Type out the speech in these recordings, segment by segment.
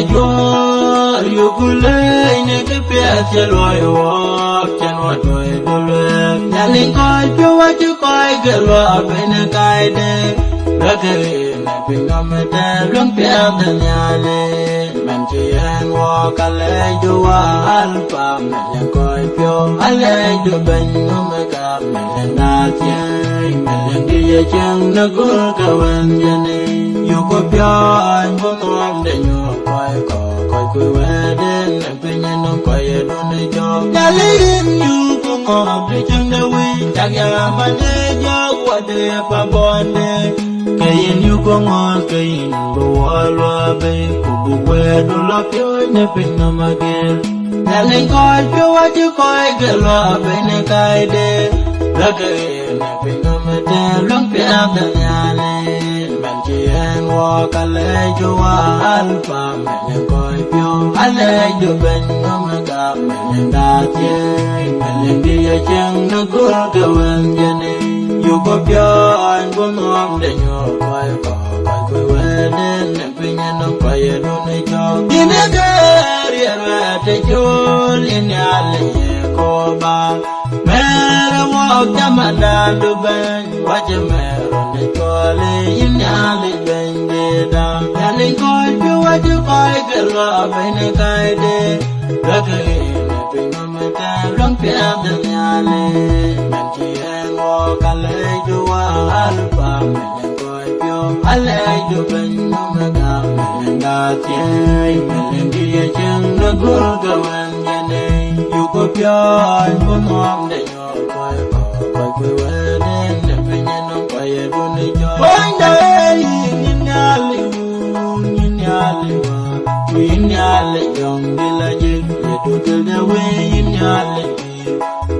để cho yêu cô lấy nên cái bé chơi loài hoa chân hoa đuôi đuôi luyện nhà linh coi cho hoa chứ coi cái loài bên cái đê ra cái này bên ngắm đê lưng bé thân nhà lên mình chỉ ăn hoa cả lấy cho hoa alpha mình đang coi phiêu lấy cho bên ngắm cả mình đang đa chơi mình đang đi về chân nó cứ cao hơn nhà này yêu cô phiêu anh vẫn ngon để nhớ coi coi quay về đến em bên nhà nó quay về đôi nơi cho nhà linh yêu cô ngon để chân đâu đi chắc nhà bạn để cho qua để qua bon để cái yêu cô ngon cái bùa loa bê cô quê đôi lót phiêu nhà bên nó mà kia nhà linh coi phiêu chứ coi cái loa bên cái đê là cái nhà bên nó mà đê lưng phía thân nhà lên mình chỉ ăn hoa cả lấy cho hoa alpha mình đang coi phiêu lấy cho bên nó mà gặp mình đang đa chơi mình đang đi ở chân nó cứ cao hơn nhà này yêu có phiêu anh có ngon để nhớ coi quay về đến em bên nhà nó quay về đôi nơi cho đi nè cái riêng về để cho liên nhà lấy cô ba mẹ đã mua cho mà đã được bên quá cho mẹ rồi để cho lấy những nhà lấy bên để đam nhà lấy coi phiêu quá chứ coi cái loa bên cái để ra cái này bên nó mà ta rong phía thân nhà lấy mình chỉ ăn hoa cả lấy cho hoa alpha mình đang coi phiêu lấy cho bên nó mà gặp mình đang đa chơi mình đang đi ở chân nó cứ cao hơn nhà này yêu có phiêu anh có ngon để nhớ coi quay về đến em bên nhà nó quay về đôi nơi cho anh đây nhìn nhà lệ dòng đi là gì để tôi từ đâu về nhìn nhà lệ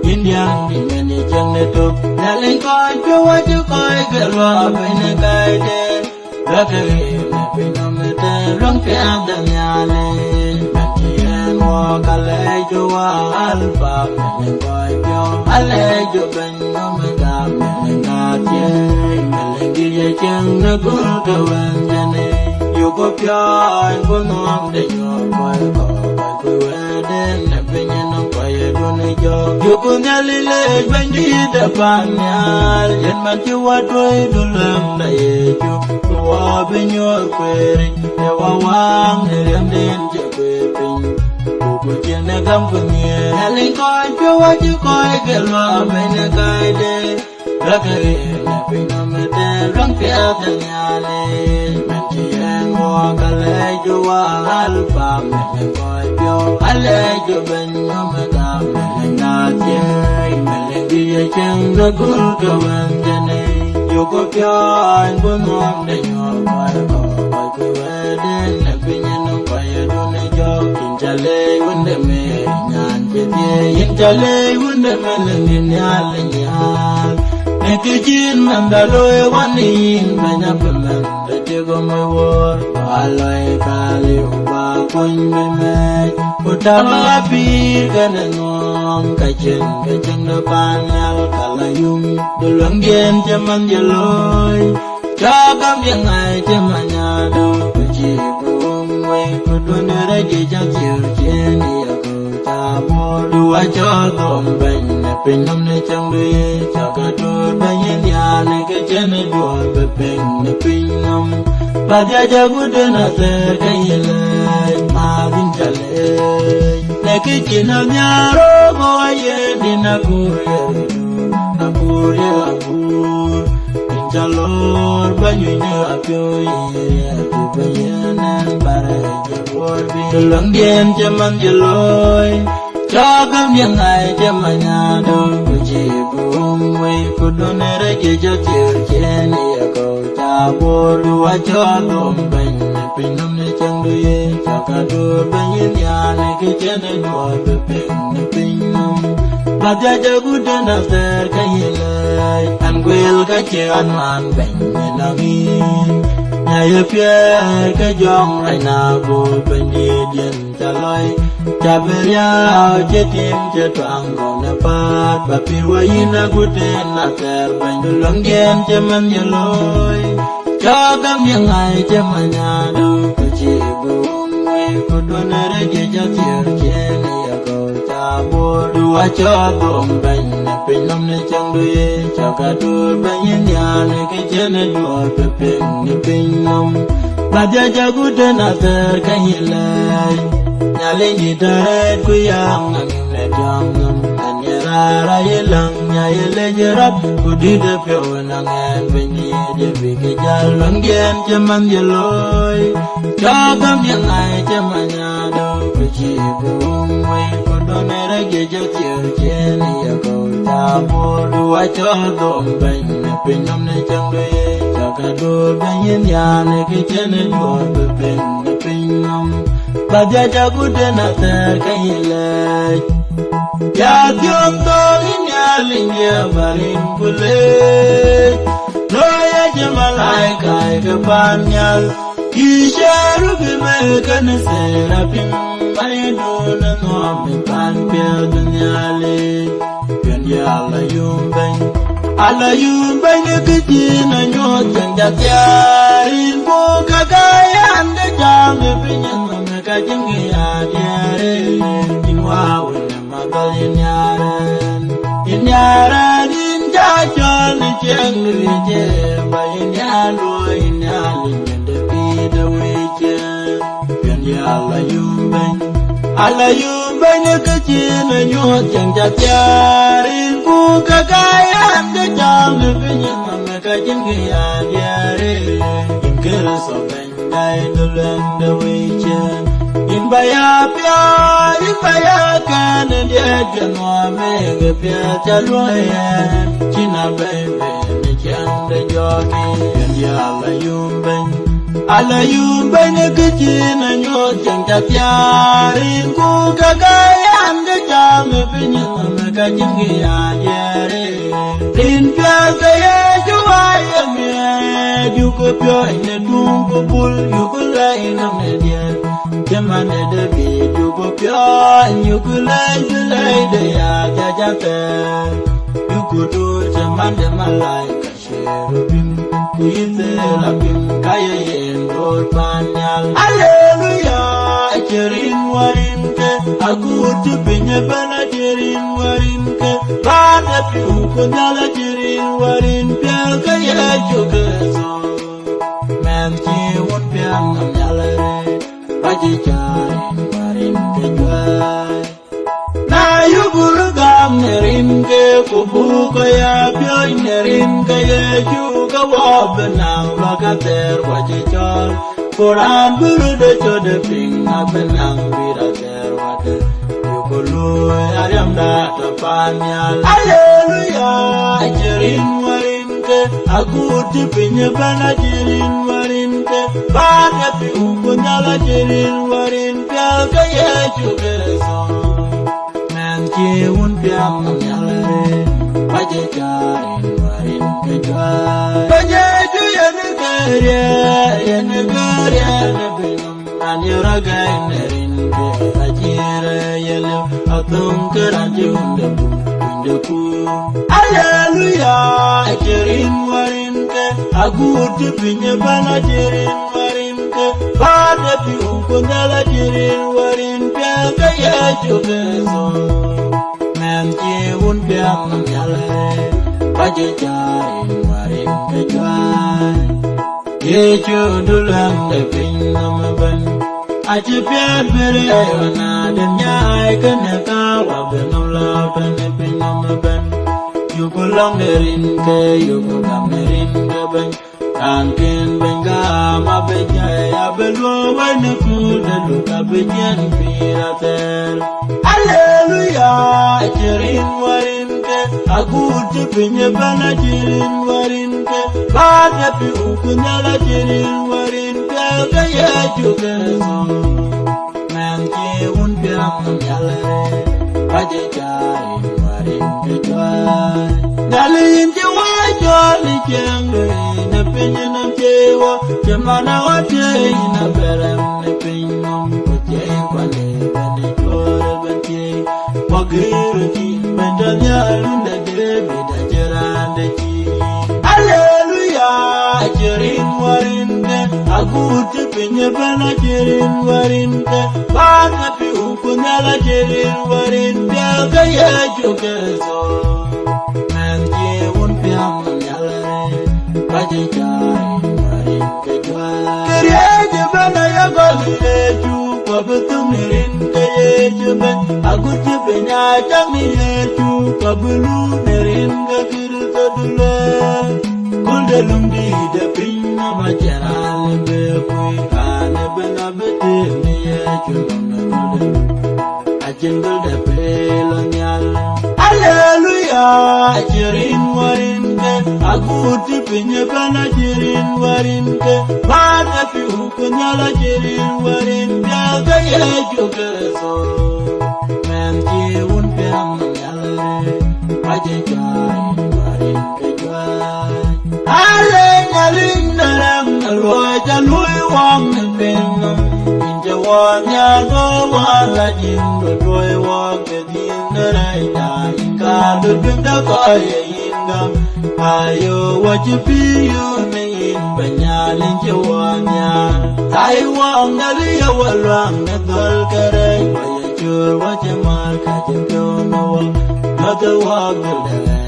nhìn nhà đi mình đi chân để tôi nhà lên coi phiêu quá chứ coi cái loa bên cái đê ra cái này bên nó mới ta rong phía thân nhà lên mình chỉ ăn hoa cả lấy cho hoa alpha mình đang coi phiêu lấy cho bên nó mới gặp mình đang đa chơi mình đang đi về chân nó cứ cao hơn nhà này yêu có phiêu anh có ngon để nhớ coi về đến em bên nhà nó quay về đôi nơi cho yêu có nhà lên lên bên đi đã bàn nhà dân mặt chưa qua đôi đôi lần đầy cho qua bên nhau quê để qua quang để đem đến chợ quê tình cô chuyện đã gắm phần nhẹ nhà lên coi phiêu quá chứ coi cái loa bên cái đê ra cái này bên nó mà đê rong phía thân nhà lên mình chỉ ăn hoa cả lấy cho hoa alpha mình đang coi phiêu lấy cho bên nó mà gặp mình đang đa chơi mình đang đi ở chân nó cứ cao hơn nhà này yêu có phiêu anh có ngon để nhớ quay về đến em bên nhà nó quay về đôi nơi cho kinh cha lê vấn đề mẹ ngàn chết ye yên cha lê vấn đề mẹ là nhìn nhà lên nhà này cái chuyện nằm đã lôi quan nhìn mà nhà bên mình để chưa có mây vơi và lời ca liều và quanh bên mẹ một đám api cái này ngon cái chân nó ban nhau cả là dung đồ luận game cho mình giờ lôi cho các việc này cho mà nhà đâu phải chỉ buông quay cô đôi nơi đây để cho chiều trên đi ở cầu cha bò đua cho tôm bệnh này bên năm nay chẳng đi cho cả đôi bên nhà này cái chân này đùa về bên này bên năm và gia gia của đứa nào sẽ cái gì lại mà tin trả lời này cái chuyện nào nhà đó có gì đi na curi cha lor banyu nya apyo ye tu bayanan bare je borbi lang dien chaman je loy cho kam yang ai chamanya do ji bum we ku do ne re je cho chiu chen ye ko cha bo lu a cho dom ban ne pin nam ne chang du ye cha ka do ban yin ya ne ke chen ne do be pin ne pin nam và cha cha ku de na ser ka ye lai an gwel ka che an man ben ne na gi na ye pye ka jong lai na go ben di dien cha loi cha be ya che tim che twang go na pat ba pi wa yin na ku de na ser ben du long gen che man ye loi cho kam yang ai che ma nya do ku chi bu we ge ja tier chen ya go cha bo du a cho dom ben na pin nom ne chang du ye cha ka du ben yin ya ne ke chen ne du pe pe ni pin nom ba ja ja gu de na ter ka yin lai nya le ni ta ku yang na ngi le jam nom nya ra ye lang nya ye le je rap ku di de pe na ngen ben ni de bi ke ja long gen che man ye loi cha kam yang ai che man ya do ku chi bu wei ko do ne ra ge ja tier chen ya ko ta bo du a cho dom ben ne pe nom ne chang de cha ka do ben yin ya ne ke chen ne do pe pe ne pe nom ba ja ja gu de na ta ka yin lai ya tiom to in ya lin ya barin bule lo ya jamalai kai ke panyal isharu bi me kan serapim mai do na no me pan pe dunya le pen ya ala yum ben ke ji na nyo chen ja tia rin bo ka ga ya ande jang me pinyan me ka jing ya dia re in wa wen ma dal in yaran in ja chon chen ri je ba in ya lo in ya lin de pi de we che pen ya ala yum ben ke ji na nyo chen ja tia rin bo ka ga ya ande jang me pinyan me ka jing ya dia re in ke so ben dai do len de we che in baya kan dia janwa me ge pya cha lo ya china baby ne chang de jogi ya ala yum ben ke china nyo chang cha pya rin ku ka ga yan de cha me pin me ka jing ya ya re tin pya sa ya ju ya me ju ko pyo ne dung ko bul yu ko lai na me dia Jamane de bi du go pyo you go lai de ya ja ja te you go do jaman de malai ka sherubim ku yite la bim kaya yen do panyal hallelujah jerin warin ke aku tu binye bana jerin warin ke bana pi ko nyala jerin warin pya kaya juga so man ki won pya ngam nyala Baji jarin warin ke jual Na yugul gam nerin ke kubu kaya pyoy nerin kaya juga wabenang Lagater baji jal Quran buru de chode ping na benang bira ter wade Yugulu ariam da tepanyal Hallelujah Jerin warin ke aku tipinya bana jerin warin ke Bana pi ukunyala jerin warin pya kaya juga so Man kiun pya nyala re Baje jarin warin ke jual Baje ju ya negara nebinum Anyura gai nerin ke ajira yelu Atung keranji undaku Hallelujah jerin warin ke aku tipinya bana jerin warin ke bana pi ukunyala jerin warin pya kaya juga so man ki un pya nyala baje jarin warin ke jual ye chudulang de pin nam ban aje pya bere na de nyai kana ka wa benam la tan pin nam ban you belong nerin ke you belong nerin ke ban Kankin benga ma beja ya belo wana kuda luka bejan pirater Hallelujah jerin warin ke aku tipinya bana jerin warin ke bana pi ukunyala jerin warin ke kaya juga so man ki un piram nyala re baje jarin warin ke jual dalin jiwa joli jengre Pinya nam chewa, jamana wate ina berem ne pinyam kote kwale bende chore bende wagiru ji bendanya lunda de beda jerande ji Hallelujah jirin warinte agut pinye bana jirin warinte bana pi ukunyala jirin warinte gaya jukezo menje un piam nyalare baje jarin warinte jwa kiriye bana ya goliye ju pabutum nirinte jeben agut pinya jamiye ju pabulu niringa kirta dule Kuldelumdi de pinna majaral be pui ane bena bete niye chulunde ajendul de pelonyal Hallelujah jirin warinde aguti pinye bana jirin warinde bana pi ukunyala jirin warinde gaye jugeso men ji un pam nyalare ajejai warinde jwa Aling narang alwa jalui wang nbenam inja wanya go wala jingo doi wang kedin narai na inga dubinda kaya ingam ayo wajibiyo ne banyalin jawanya tai wang naliya walwang nadal karai wajur wajamal kajipyo nawa nada wagdala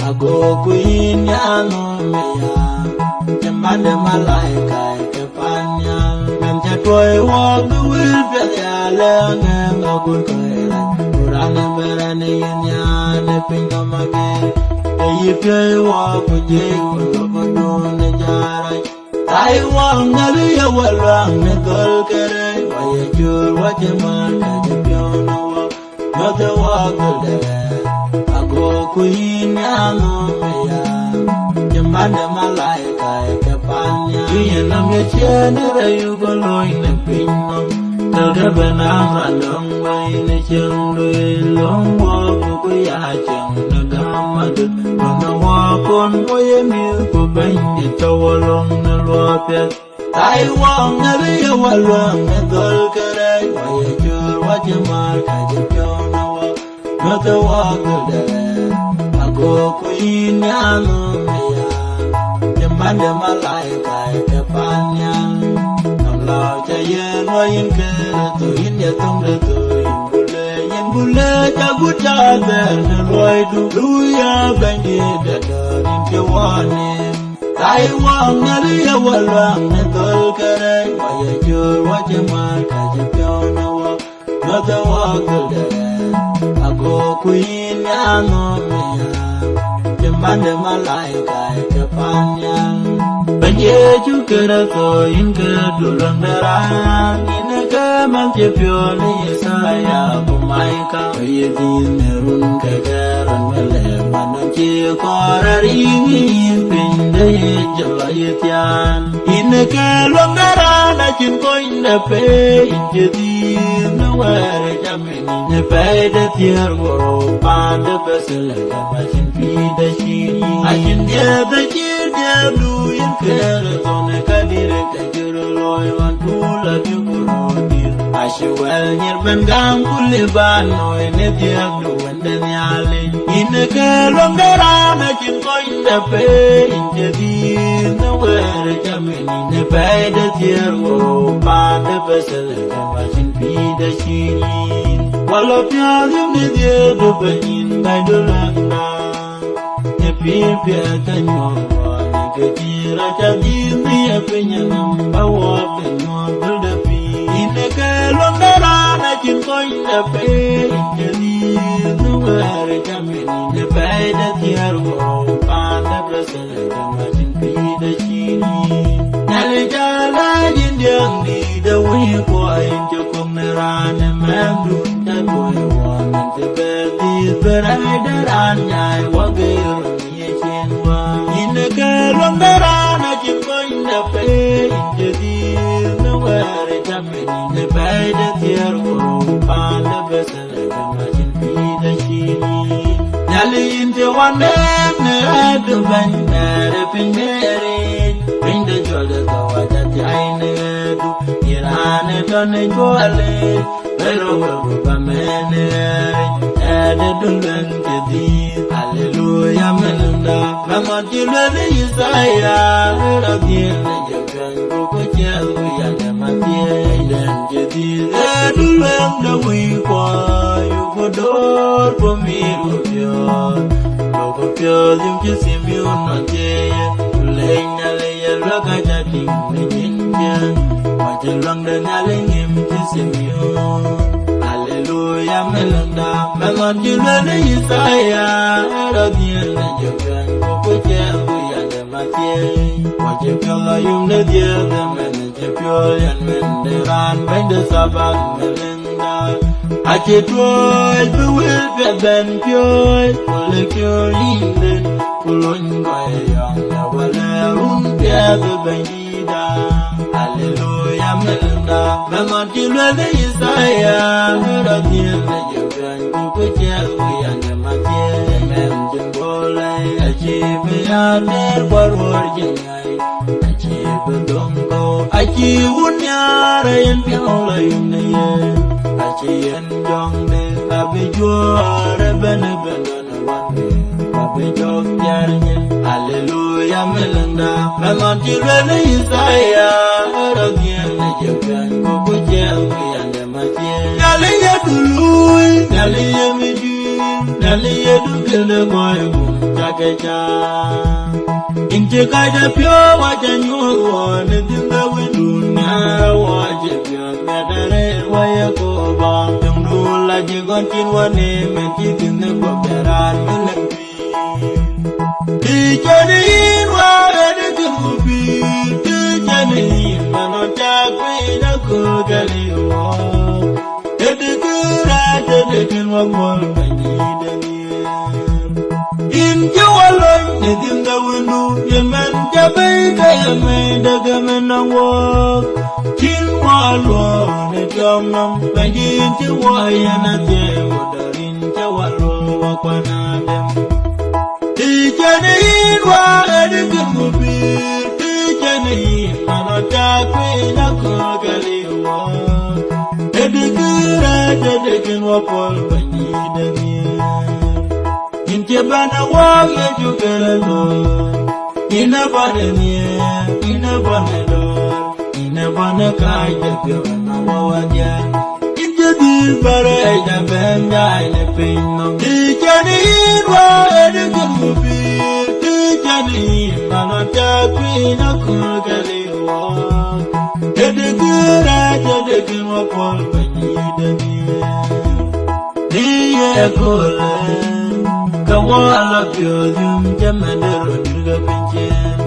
Ago kuin yano meya Jamada malaika kepanya Manja toy walk the will be the alang Agun koiran Kurana berane yanya pingamage Eyi pay walk with jay Kulopodone jarai Tai wang naliya walwang Negol kere Wayajur wajaman Kajapyona walk Nada wagdala Kuin yano meya Jamada malaika kepanya Iya namya chene rayu goloy na pinom Kagabana manong bay na siyang luilong Wako kuya siyang nagamadot Mga wakon moye mil ko bany Ito walong na luapet Taiwang na riya walwang na dol karay Waya jur wajamal kajapyaw na wak Nata wakadala Ago kuin yano meya Jamada malaika kepanya Namlau jayen wayin keretu Inya tumretu Yin bule jagut jaber Nelwai duya banji dadarin kewanim Taiwang nariya walwang netol keray Waya jur wajamal kajapyaw na wak Nata wakadala Ago kuin yano meya Jamada malaika kepanya Banje chukera to inka dulang darang Inaka mantipyo ni saya kumaika Kayedin merun kagaran mele Mananchi koraringin pindaye jalayetian Inaka luang darang na chinko indape Injadin naware jamini Nepai da tiar goro Panda basala kamashin pida shiri Ajin dia da jir dia duyin kera Tone kadire kajiro loy Wantula biguro dir Ashiwel nyirban gang kuliban Noy ne dia duwan dan yale Inaka longara na chinko indape Injadir naware jamini Nepai da tiar goro Panda basala kamashin pida shiri Walau piadim ni dia dobain gai dolanda, nyepi tanyo wani kecira jadi ni apenya nambawa penyo berdapi. Ine kelong darana cinta indape injadi nuware kami ni bai da tiar wo panda berasal kamasin pida sini. Nyale jala jindiang di dawi kuain cukup nerane mandun. Boy one to bed beradaran nyai wagir ni chenwa ine kelong darana cinta indape injadi nuware kami ni bai da tiar wo panda berasal kamasin pida sini. Nyale inte wane ne adu ban mere pinere pinda joda tawaja jaine du irane tone jole Pero babu pamene ade dulang jadi hallelujah melunda Mama jilwele Isaiah Rabien jagan buku jauh yang mati dan jadi dulang dawi kwa yukodor pemiru pion Logo pion yang kisimiun nanti Leng nalaya raga jadi menyenjang Majelang dan nalengim kisimiun Hallelujah melunda Mama jilwele Isaiah Rabien jagan buku jauh yang mati Wajib kalayum na dia Demen jepyol yang menderan Benda sabak melenda Aci tuai bewil beben pyoy Kule kyol inden Kulun goyang Nawale rumpia bebendida Hallelujah melenda Memang jilwele Isaiah Radien jagan buku jauh yang mati Mem jembolai Aci beyaner warwar jengai Aci bedongko Aci wunyara yang piaula yunaya Aci yang jongde Abe juara bana-bana wande Abe jok jarnya Hallelujah melenda Memang jilwele Isaiah Radien jagan buku jauh yang mati Naliya dului Naliya mijin Naliya dukele goibu Jakeja Inche kaida pyo wajan yuwa Nedinda widunya wajib ya Medare waya koba Yung dula jigon kinwane Menjitin nebo beran melempi Dijadiin wa edikin mubi Dijadiin manotak wina kugaliwa Edikira jadikin wakol Banyidani Inja walon nedinda windu yemen jabai kayemen dagamen awak Chin walon nedamnam bangin jawayana jewodarin jawalo wakwanadem Dijadiin wa edikin mubir Dijadiin manotakwina kugaliwa Edikira jadikin wakol banyidani Inche bana wage jugelalo Ina bana niye, ina bana lor Ina bana kaja gana wawaja Inche dil bara eja benda ene pinnom Dijani inwa edikin mubir Dijani bana takwina kugaliwa Edikira jadikin wakol banyidani Niye kule Kawala pyoyum jamadero dirga pinchen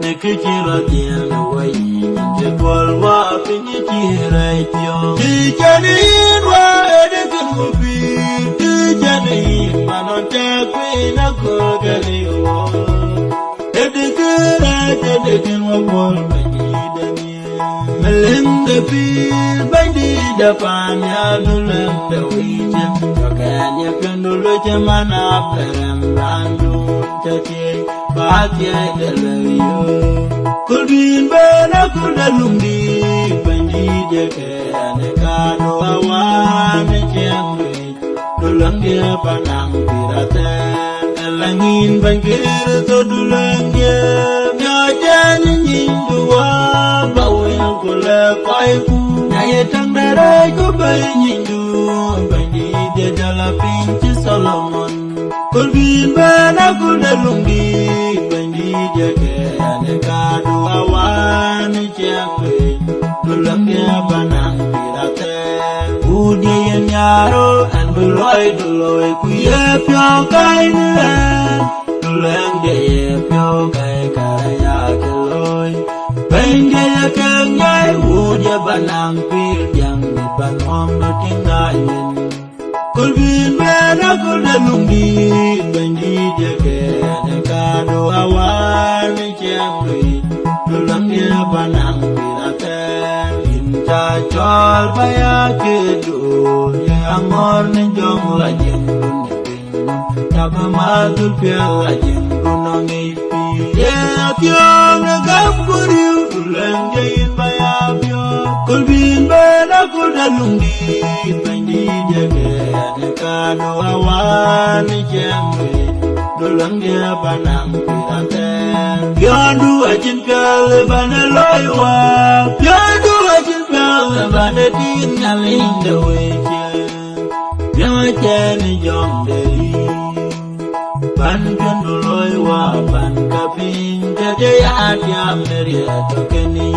Nekechira diana wayi Nje kolwa pinye chira ityo Dijanin wa edikin mubi Dijanin manota kwina kogaliwa Edikira jadikin wakol banyidani Melinda pil bandida panya dulanda wijem Kanya pendulu cemana perem landun caci bahagia dalayo Kulbin bena kudalumdi banji jake aneka doawan cembe Dulang dia panang piratan Elangin bangkir to dulang dia Nyajan nyindua bawel kula kaiku Nyaya tang darai ku nyindu Banji dia jala pinci Solomon Kulbin bana kudalumdi Banji dia ke aneka doawan cembe Dulang dia panang piratan Udian nyaro an beloy duloy kuye pyo kai nian Dulang dia pyo kai karaya keloy Benge ya kenyai udia banang pir yang di panom do tinggayin Kulbin bena kudalumdi Banji dia ke aneka doawan cembe Dulang dia panang piratan Cacol paya kedo yang ngor nenjong lajeng tama madul pia ajin runongi pi ya tiang na gam kuriu tulang jain bayabyo kulbin bana kudalundi pandi jage ne kanu awan jembe dulang dia banang pirate yandu ajin pia bana loiwa yandu ajin pia bana din ngalin deweje Yachani jongdei Ban kanduloi wa ban kapin Jade adiam neria tokeni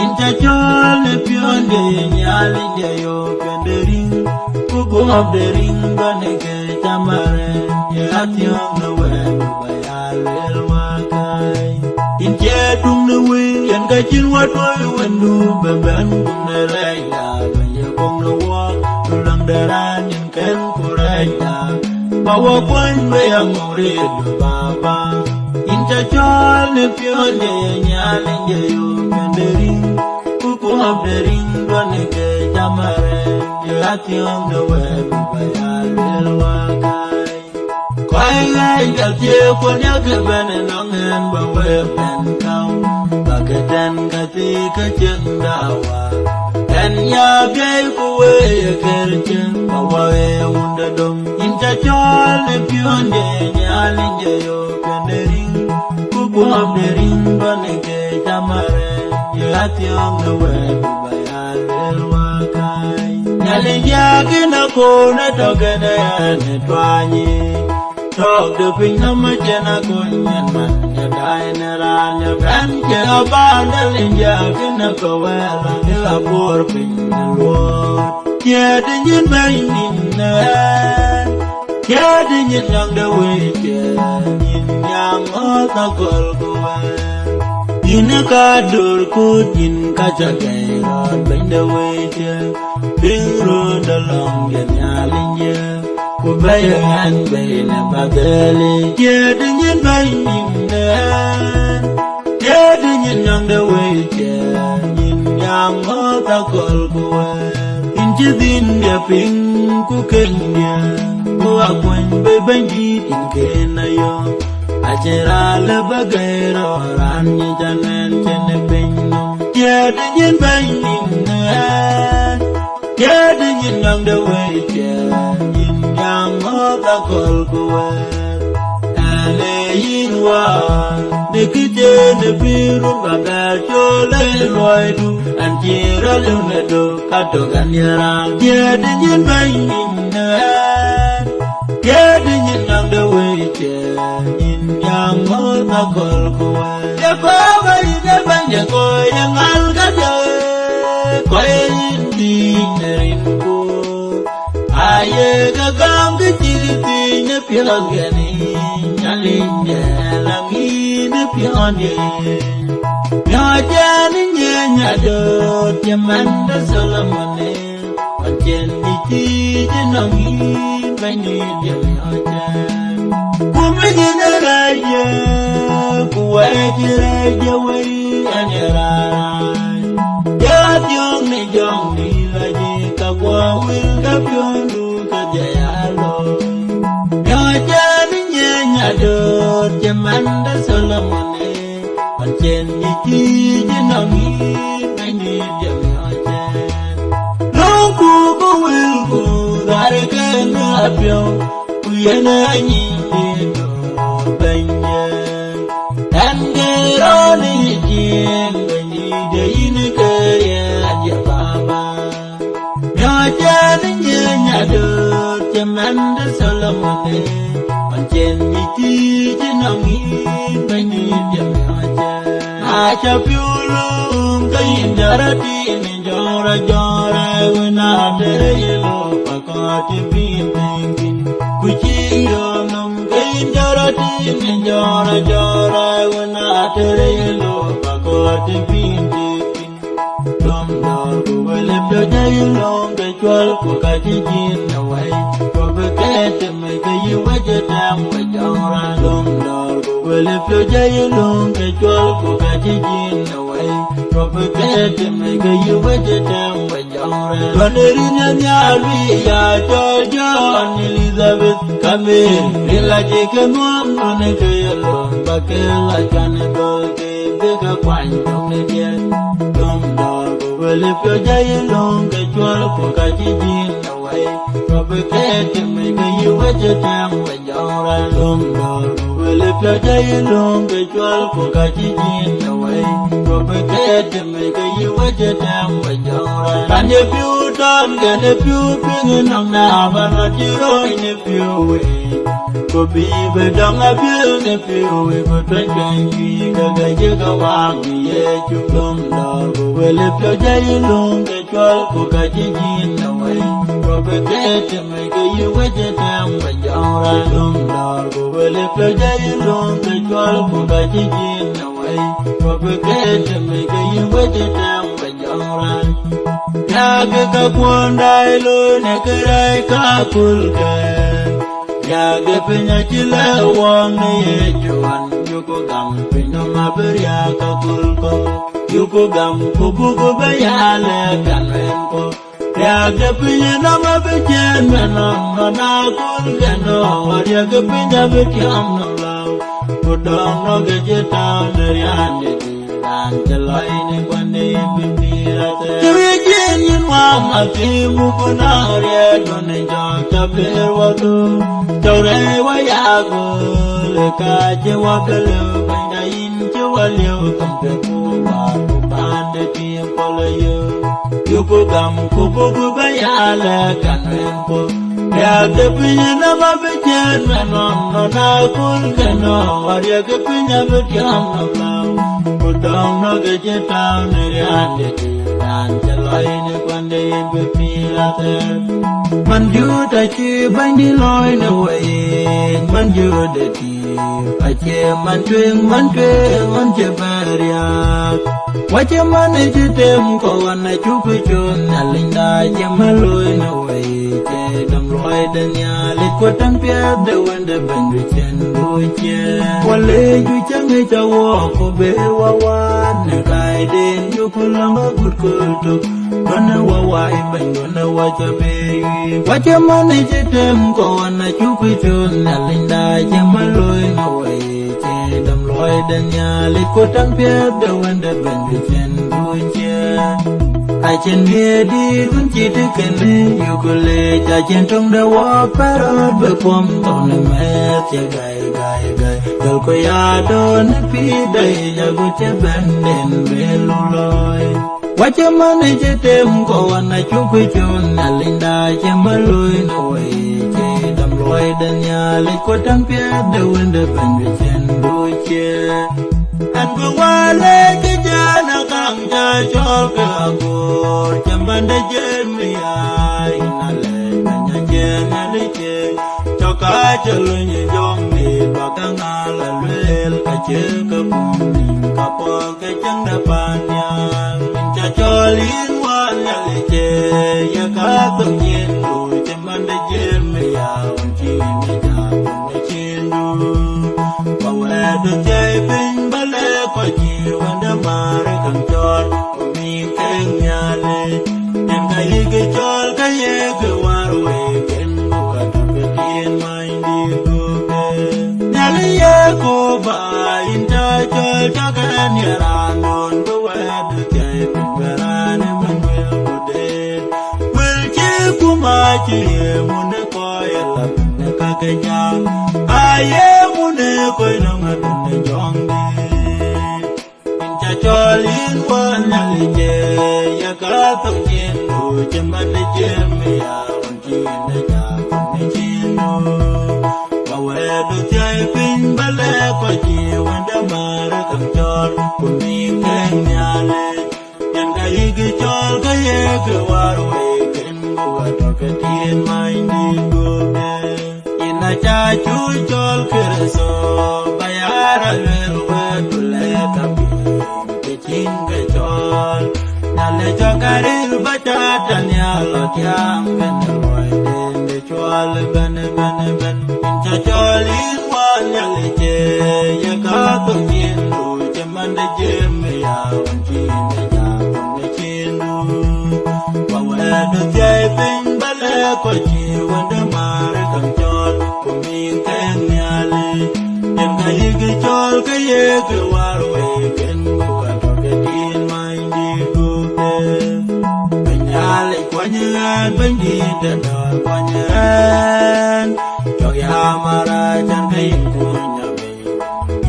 Inta chole pionde nyali jayo pendering Kuku abdering baneke tamare Yationg nawe bayalel wakai Inche tung nawe yan kachin watoi wendu Beban kunerai ya banya kong nawa Tulang daran yang ken kuraya Bawa pun bayang murid baba Inca chol ne pionde nyalin jayo pendering Kuku abdering dwane ke jamare Yati om na webu bayalil wakai Koi ngai jatye konya kebane nongen bawe pen kau Bagatan kati kaceng dawa Dan ya gay kuwe ya kerja bawa unda dom inca chol ne pionde nyalin jayo pendering kuku abdering bane ke jamare ya tiong na webu bayalil wakai nyalin jage na kona togene ne twanyi Tok de ping nama jena kunyan man ya dai na ranya ban ke abanda linja kena kawela de abur ping luot ya de nyin bai nin na ya de nyin nang de weke nyin yang ota kol kuwa ina ka dur ku nyin ka jagai rod bain de weke ping ro da long ya linja Kubayangan bayna bagali Tiada nyen bayin dan Tiada nyen yang dawai Nyen yang otakol kuwa Inci din dia ping ku kenya Ku akwan beban jitin kena yo Acera lebagai roran Nye janen cene penyum Tiada nyen bayin dan Tiada nyen yang dawai Yang otakol kuwa Aleyin wa Nekite ne biru baga chole loidu Antira lunedo kato ganyara Tiada nyen bayin Tiada nyen nang deweche Yang otakol kuwa Japa bayi depan jako yang algada Koyin di nerinku Aye gagam keciliti ne piagani Nyalinja langi ne pione Nyajani nyadot Yamanda Solomone Pancen iti jenongi Bani dia miojan Kumejina raja Kuwaji raja wai anyarai Jationg ni jong ni laji Kakwa wil kapyondu kajayalo Nyajani nyadot Yamanda Solomone Pancen iti jenongi Bani dia miojan Longku kuwilku Dari kena apyong Kuyana nyindido Banya Dan geroni jing Bani dia ini kaya aja baba Nyajani nyadot Yamanda Solomone Pancen iti jenongi Bani dia miojan Acha piulung kain darati Jora jora wena tere yelo pakati bintengin Kuchiro nom kain darati Jora jora wena tere yelo pakati bintengin Dom dor kuwele ploja yelong kecual kukaji jin nawai Kubekete meke yuwajatam wajora Dom dor kuwele ploja yelong kecual kukaji jin nawai Propagate make you wajatam genre Valerina Nyalvi ya John Elizabeth Camille Rila Jika Mwam None Kayalo Bakela Kanadol Ke Bega Kwanjong Nedia Dom Dog Wele Pyo Jai Long Kachwal Puka Jijin Away Robekete Mega Yuwaja Tam Wajora Dom Dog Wele Pyo Jai Long Kachwal Puka Jijin Away Robekete Mega Yuwaja Tam Wajora Can you feel done? Can you feel bringing on now? But not you know in a few ways Go be bedong a bill if you we go twenty Gaga Jaga Wagi Yechu Lum Dog Well if you're Jay Lung Get your Puka Jijin away Robekete Mega Yuwaja Tam Wajora Lum Dog Well if you're Jay Lung Get your Puka Jijin away Robekete Mega Yuwaja Tam Wajora Yaga Kakwanda Ilo Nekarai Kapulka Yaga Pina Chila Wang Yejuan Yuko Gam Pina Maberia Kapulko Yuko Gam Kubuko Bayale Kanwenko Yaga Pina Namabejan Manana Kulkano Yaga Pina Bekiam no Lao Pudong no Gajeta Nariani Angeloine Kwande Bibirate Tirigin Wama Timu Kunaria Done Jota Birwado Tore Wayago Lekaje Wakalu Banda Inche Walio Kampeku Waku Pande Timpolayo Yuko Gam Kubuku Bayala Kanwenko Yaga Pinya Namabejan Manon Nakul Kano Yaga Pinya Bekiam no Lao Pudong no Gajeta Nariani Angeloine Kwande Bibirate Manjuta Chi Bandi Loin away Manjuta Ti Ache Mantwing Manche Baria Wache Manage Tem Kawana Chukuchun Nalinda Jamaloin away Chedam Loidanya Liquatan Pia the Wonder Bandwichan Duche Wale Juchangita Walk Obewa Wan Nakaiden Yukulanga Good Kultuk Gonna wawai bang gonna watch a baby. Watch a money them go on a chupichun, Nalinda Jamaloin away. Chedam Lloyd and Yalikot and Pierre, the window Bendichen Duche. I can hear the Winchitikan, you could lay Jachin the walk parrot before on the mat, guy. Yolkoyado, Napi, Yagucha Band, Beluloy. Watch a manage them go on a chupichun, Nalinda Jamaloin away. Chedam Lloyd and Yalikot and Pierre, the window Bendichen Duche. And go while like a jana ganga choka, Jambanda Jermia, in a leg, and a generality. Choka Joluni Jombi, Bakangala, Lil, a chirka, Kapo, Kachanga Panya, Chacholin, one Yalite, Yakato Yendo, Jambanda Jermia, Jimmy, Chindu, Pawed, Japing, Bale, Kwaji, Wanda Marikan Chol, Umi Kenyale, and Kayiki Chol, Kayeke, Warway, Kengo, Katapin, Mindy, Gobe, Nalia Koba, in Chachol, Chakan, Yaran, the Wed, Japing, Verani, Manuel, Bode, Will Chikumachi, Munakoya, Nakakaya. Aye, Mune, Koinanga, Jongi. In Chacholin, one Yalije, Yakato Jino, Jemani Jemia, Jina, Jino. Bawedo Japing, Balekwaji, when the Maracam Jol, Pumi Kenyale, Yangaigi Jol, Kayaka, Warway, Kengo, Tokati, Mindy, Gobe. Chachu Jol Kiraso, Bayara will word to let up the Chinga Jol. Nale Jokaril Batatan Yalotiam, and the Lloyd in the Chol, Ben, Chachol in one Yalije, Yakato Jindu, Jamanda Jimia, Jimia, Chinu. coi chi wanda mare kam chol kumin ken nyale yen kai ke chol ke ye ke warwe ken ka to ke din mai di ku te nyale kwanyan bandi de no kwanyan to ya mara chan kai ku nyabe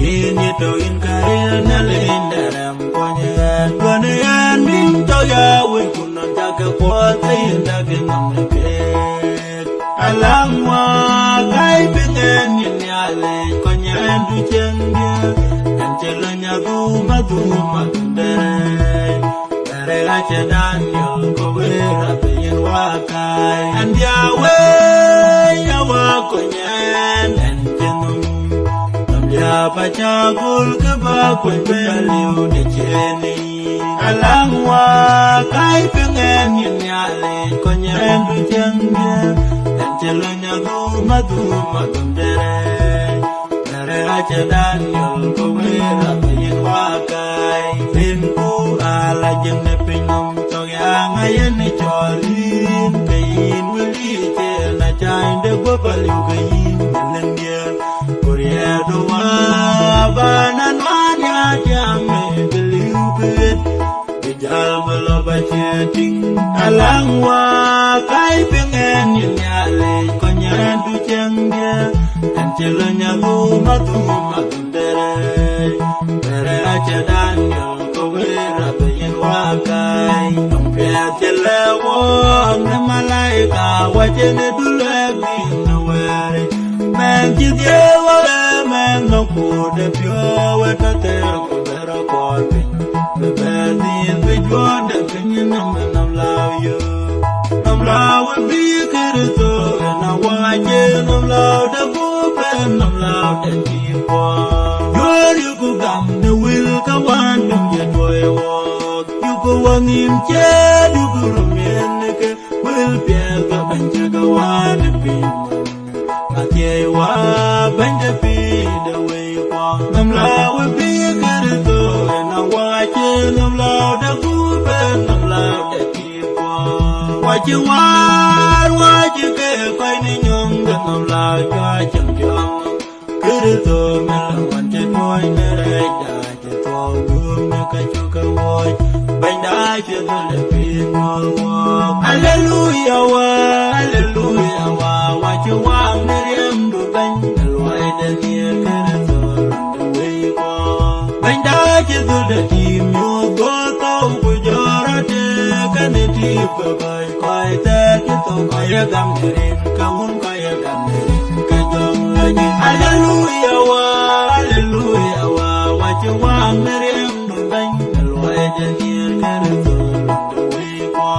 yin ye to in kai na le ndaram kwanyan kwanyan min to ya we kunan ta ke kwa te nda ke nam ke alangwa kai pingen nyale kwanyan du chendia kan chelanya du madu dere ache Daniel ko vera yin wakai and yawe yawa kwanyan and chenum nam ya pachagul ke ba kwen beliu de cheni alangwa kai pingen nyale kwanyan du chendia Chelanya du madu dere ache Daniel ko vera yin wakaiinku ala jenne pinum to yang ayen ni cholin kayin wili che na chain de gopaliu kayin lendia korea do banan manya jame beliu bet bijal meloba cheting alangwa kai pengen nyale konyan du cengdia kan celanya du madu dere ache Daniel ko vera yin wakai ampia chelewo ne malaika wajene dulebi no were men jidiewa men no kude pyo weta ter ko vera ko pin bedin bijonde pinyin nam law bi kirto na waje nam law de go pen nam law de jiwa yu ku gam ne wil ka wan dum je toy wo yu ku wangin che yu ku rumien ke wil pye ka banje ka wan bi ma tie wa banje bi de we ko nam law bi kirto na waje nam law de go pen nam law de jiwa waje waje ke kai ni nyong de nam law ka chang chang kirto mel wan che toy ne re da che to gum ne ka chu ka wo ban da che to le pin wo hallelujah wa che wa ne rem du ban loi de ni kirto de we ko ban da che to de ti myo go to bu jora de ka ne ti ko kai te che to kai gam rin ka mun kai gam rin ka jong la ni hallelujah wa che wa merem do ban loi de ni kirto de we ko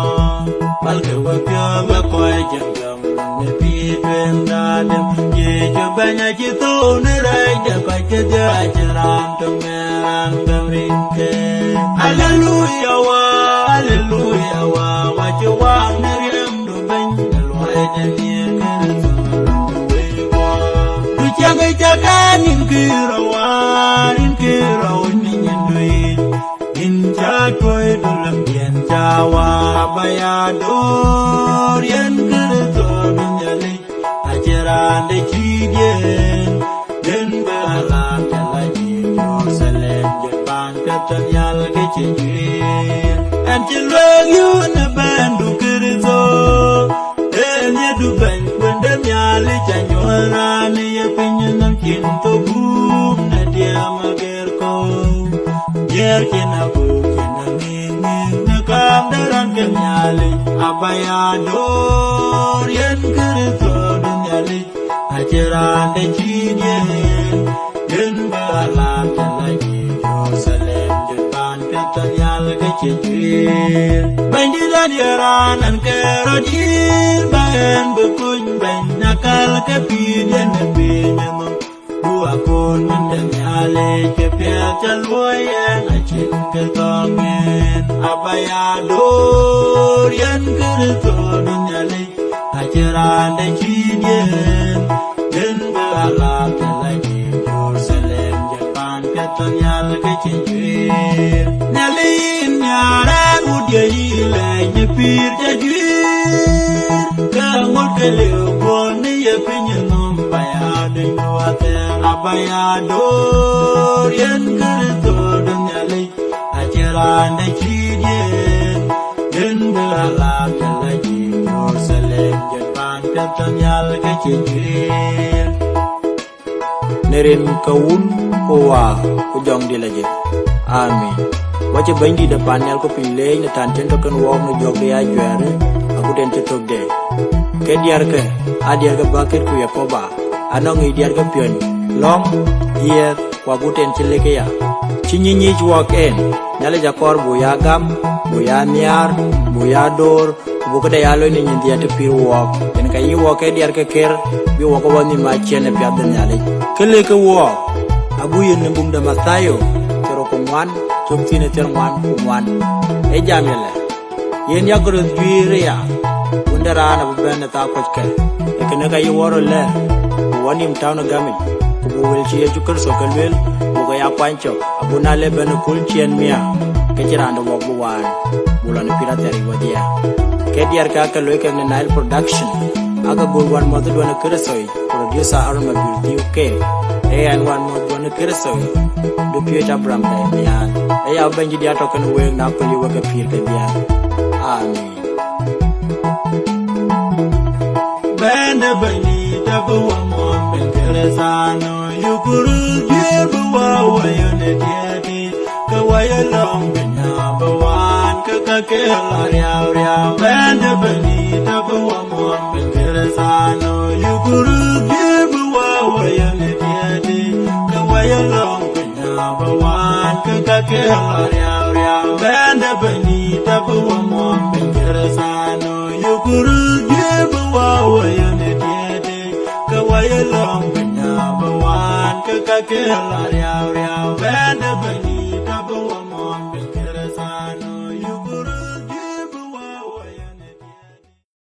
mal ke wa pya ba ko jam ne pi twen da dem ye je banya chi to ne rai de ba che ja ram to me ang gam rin ke hallelujah wa che wa merem do ban loi de ni kirto de we ko tu chaga nin kirawan nin duit in cha toy do lam bien chawa baya dor yen kirto nyale ajeran de chidien den bala kala ji Jerusalem Japan katanyal ke chijin and chilwag you na bandu kirto en ye du ban wende nyale chanyora ne ye pinyin nam kin to bum na dia mager ko yer kina bu kina ni na kam daran ke nyale abaya dor yen kirto nyale ajeran de chidien den bala kala ji Jerusalem Japan katanyal ke chijin bandi dan an kerodin bayan bekuny ben nakal ke piden pinyen dua kon mendem ale ke pia chalwoyen achin ke tongen abaya dor yan kirto dunyale achiran de chidien den bala kelagi Jerusalem Japan katanyal ke chijin nalin nyara udye ile nyepir jajir liu buồn đi ye pinyin nom baya ding duate abaya do yen kerto dunyali achira ne chidien yen dala kalaji Jerusalem Japan katanyal ke chidien nerin kaun kowa kujong dilaje amin wache bandi depan yal ko pilih ne tan ten token wong no jog dia juare aku den tetok de ke diar ke adiar ke bakit ku ya koba anong i diar ke pion long dier wa guten chile ke ya chinyi juak en nyale jakor bu ya gam bu ya niar bu ya dor bu ke ya lo ni ndia te pi wok en ka yi wok ke diar ke ker bi wok woni ma chene pi adan nyale kele ke wok abu yen nembung da matayo tero ko wan chok tine ter wan ko wan e jamele yen ya goro juire ya undara na bubena ta ko ke e kene ka yi woro le woni mtawna gami ko bo wel ci ju kër so kelwel bo ga ya kwancho abuna le ben kul chien mia ke jirando wok bu wan bulan pirateri wadia ke diar ka ka loy ke Nile production aga gol wan mo do na kër soy producer arma beauty ke e an wan mo do na kër soy do pio jabram da bian e ya banji dia to kan wel na ko li waga pir ke bian amin bende bani da bu mo ben keresano yukuru jebu wa wayone tiati ka wayalong benya bawan ka ke la bende bani da bu mo ben keresano yukuru jebu wa wayone tiati ka wayalong benya bawan ka ke la bende bani da bu mo ben keresano yukuru jebu wa wayone tiati ka wayalong benya bawan ka ke la bende bani